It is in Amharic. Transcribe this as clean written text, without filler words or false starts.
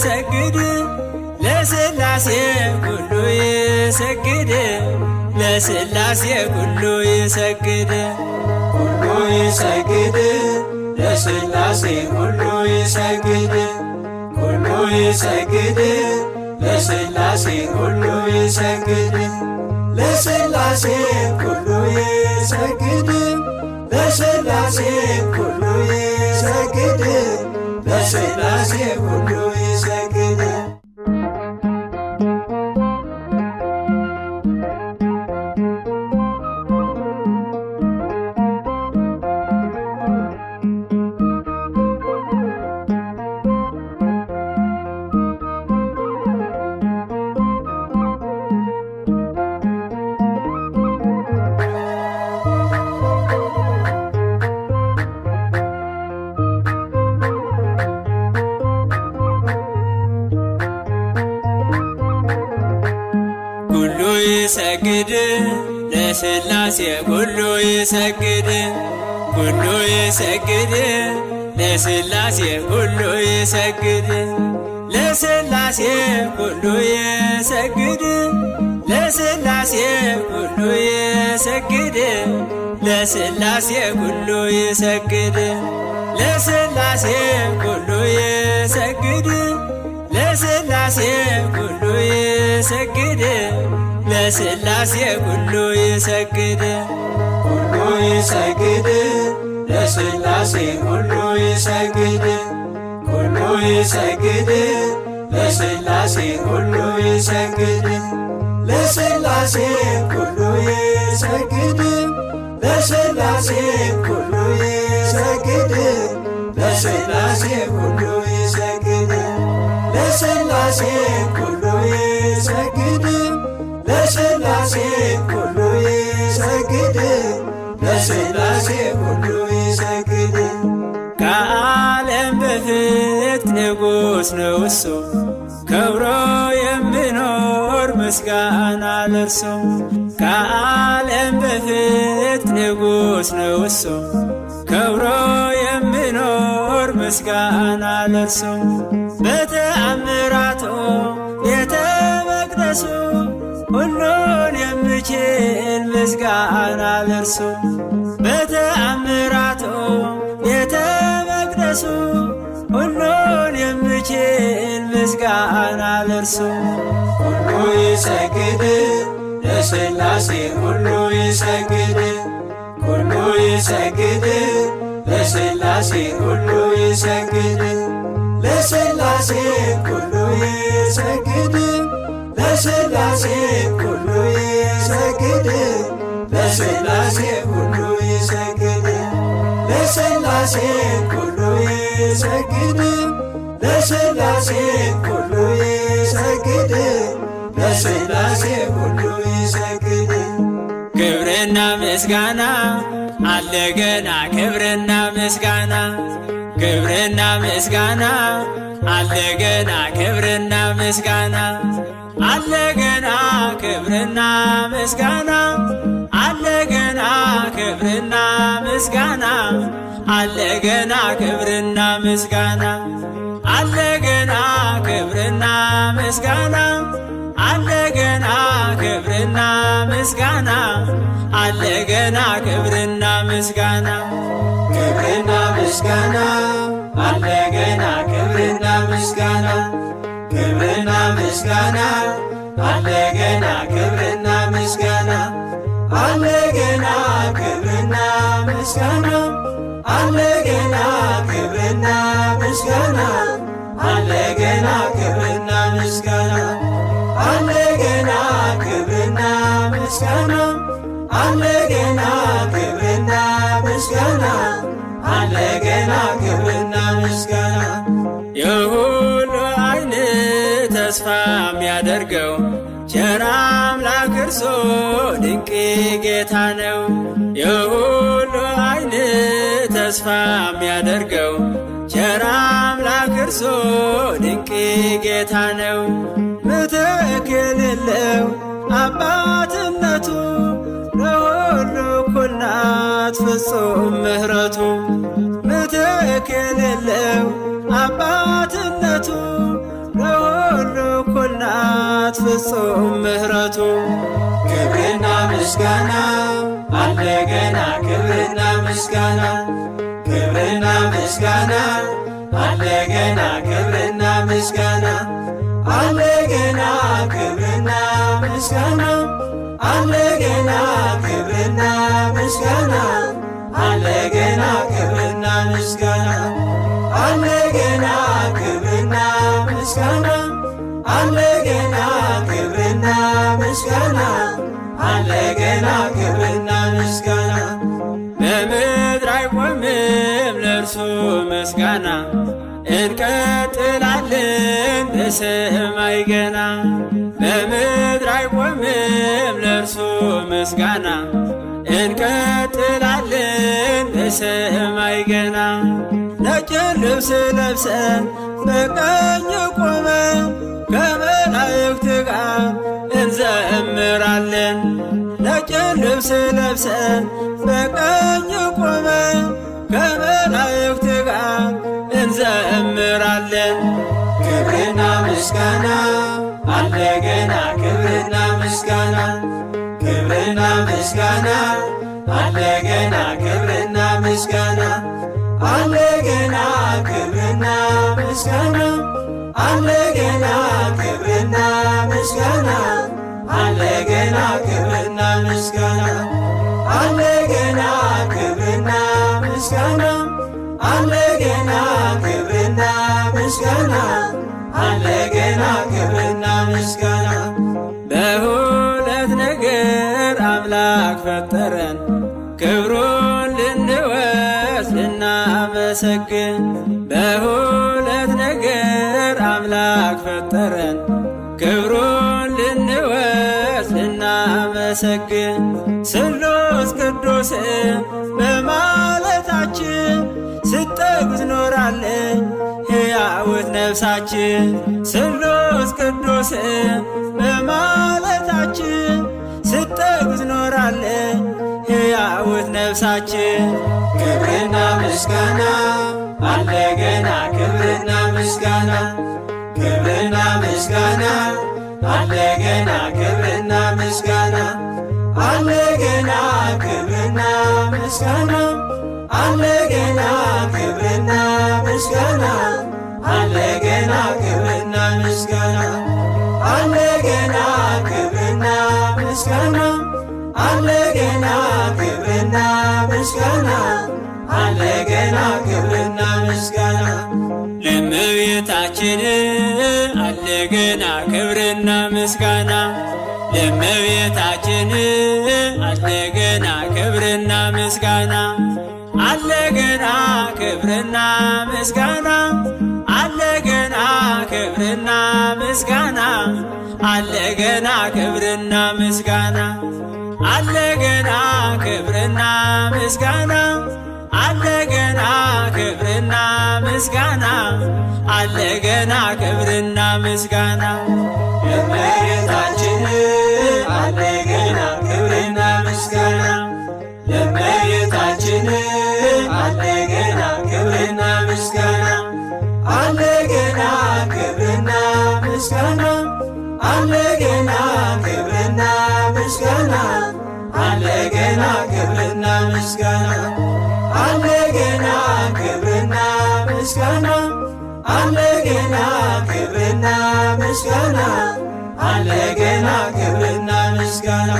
ይሰግድ ለሥላሴ ኩሉ ይሰግድ ለሥላሴ ኩሉ ይሰግድ ኩሉ ይሰግድ ለሥላሴ ኩሉ ይሰግድ ኩሉ ይሰግድ ለሥላሴ ኩሉ ይሰግድ ለሥላሴ ኩሉ ይሰግድ ለሥላሴ ኩሉ ይሰግድ ለሥላሴ ኩሉ ይሰግድ ይሰግድ ለሥላሴ ኩሉ ይሰግድ ኩሉ ይሰግድ ለሥላሴ ኩሉ ይሰግድ ለሥላሴ ኩሉ ይሰግድ ለሥላሴ ኩሉ ይሰግድ ለሥላሴ ኩሉ ይሰግድ ለሥላሴ ኩሉ ይሰግድ ለሥላሴ ኩሉ ይሰግድ ለሥላሴ ኩሉ ይሰግድ ኩሉ ይሰግድ ለሥላሴ ኩሉ ይሰግድ ኩሉ ይሰግድ ለሥላሴ ኩሉ ይሰግድ ለሥላሴ ኩሉ ይሰግድ ለሥላሴ ኩሉ ይሰግድ ለሥላሴ ኩሉ ይሰግድ ለሥላሴ ኩሉ ይሰግድ ለሥላሴ ኩሉ ይሰግድ ለሥላሴ ኩሉ ይሰግድ ከዓለም በፊት ንጉሥ ነው እሱ ከብሮ የሚኖር ምስጋና ለእርሱ ከዓለም በፊት ንጉሥ ነው እሱ ከብሮ የሚኖር ምስጋና ለእርሱ በተአምራቱ ቤተ መቅደሱ ሁሉን የሚችል ምስጋና ለእርሱ በተአምራቱ ቤተ መቅደሱ ሁሉን የሚችል ምስጋና ለእርሱ ሁሉ ይሰግድ ለሥላሴ ሁሉ ይሰግድ ሁሉ ይሰግድ ለሥላሴ ሁሉ ይሰግድ ለሥላሴ ሁሉ ይሰግድ ለሥላሴ ሁሉ ይሰግድ ለሥላሴ ሁሉ ይሰግድ ለሥላሴ ሁሉ ይሰግድ ለሥላሴ ሁሉ ይሰግድ ለሥላሴ ሁሉ ይሰግድ ክብርና ምስጋና አለ ገና ክብርና ምስጋና ክብርና ምስጋና አለ ገና ክብርና ምስጋና አለ ገና ክብርና ምስጋና አለ ገና ክብርና ምስጋና አለ ገና ክብርና ምስጋና አለ ገና ክብርና ምስጋና አለ ገና ክብርና ምስጋና አለ ገና ክብርና ምስጋና ክብርና ምስጋና አለ ገና ክብርና ምስጋና ክብርና ምስጋና አለ ገና ክብርና ምስጋና አለ ገና ክብርና ምስጋና አለ ገና ክብርና ምስጋና አለ ገና ክብርና ምስጋና አለ ገና ክብርና ምስጋና አለ ገና ክብርና ምስጋና አለ ገና ክብርና ምስጋና የሁሉ ዓይን ተስፋ የሚያደርገው ቸር አምላክ እርሱ ድንቅ ጌታ ነው። የሁሉ ዓይን ተስፋ የሚያደርገው ቸር አምላክ እርሱ ድንቅ ጌታ ነው። ምትክ የሌለው አባትነቱ ለሁሉ እኩል ናት ፍጹም ምሕረቱ። ምትክ የሌለው አባትነቱ እኩል ናት ፍጹም ምሕረቱ። ክብርና ምስጋና አለ ገና ክብርና ምስጋና ክብርና ምስጋና አለ ገና ክብርና ምስጋና አለ ገና ክብርና ምስጋና አለ ገና ክብርና ምስጋና አለ ገና ክብርና ምስጋና አለ ገና ክብርና ምስጋና አለ ገና ክብርና ምስጋና አለ ገና ክብርና ምስጋና። በምድር አይቆምም ለእርሱ ምስጋና እንቀጥላለን በሰማይ ገና። በምድር አይቆምም ለእርሱ ምስጋና እንቀጥላለን በሰማይ ገና። ነጭ ልብስ ለብሰን በቀኝ ቆመን ከመላእክት ጋር እንዘምራለን። ነጭ ልብስ ለብሰን በቀኝ ቆመን ከመላእክት ጋር እንዘምራለን። ክብርና ምስጋና አለ ገና ክብርና ምስጋና ክብርና ምስጋና አለ ገና ክብርና ምስጋና አለ ገና ክብርና ምስጋና አለ ገና ክብርና ምስጋና አለ ገና ክብርና ምስጋና አለ ገና ክብርና ምስጋና አለ ገና ክብርና ምስጋና አለ ገና ክብርና ምስጋና። በሁለት ነገር አምላክ ፈጠረን ክብሩን ልንወስድ ልናመሰግን። በሁለት ነገር አምላክ ፈጠረን ክብሩን ልንወስድ ልናመሰግን። ስሉስ ቅዱስ በማለታችን ስትጠግብ ትኖራለች ሕያውት ነፍሳችን። ስሉስ ቅዱስ በማለታችን ስትጠግብ ትኖራለች ሕያውት ነፍሳችን። ክብርና ምስጋና አለ ገና ክብርና ምስጋና ክብርና ምስጋና አለ ገና ክብርና ምስጋና አለ ገና ክብርና ምስጋና አለ ገና ክብርና ምስጋና አለ ገና ክብርና ምስጋና አለ ገና ክብርና ምስጋና አለ ገና ክብርና ምስጋና አለ ገና ክብርና ምስጋና። ለእመቤታችን አለ ገና ክብርና ምስጋና ለእመቤታችን አለ ገና ክብርና ምስጋና አለ ገና ክብርና ምስጋና አለ ገና ክብርና ምስጋና አለ ገና ክብርና ምስጋና አለ ገና ክብርና ምስጋና አለ ገና ክብርና ምስጋና አለ ገና ክብርና ምስጋና። ለእመቤታችን አለ ገና ክብርና ምስጋና ለእመቤታችን አለ ገና ክብርና ምስጋና አለ ገና ክብርና ምስጋና አለ ገና ክብርና ምስጋና አለ ገና ክብርና ምስጋና አለ ገና ክብርና ምስጋና አለ ገና ክብርና ምስጋና አለ ገና ክብርና ምስጋና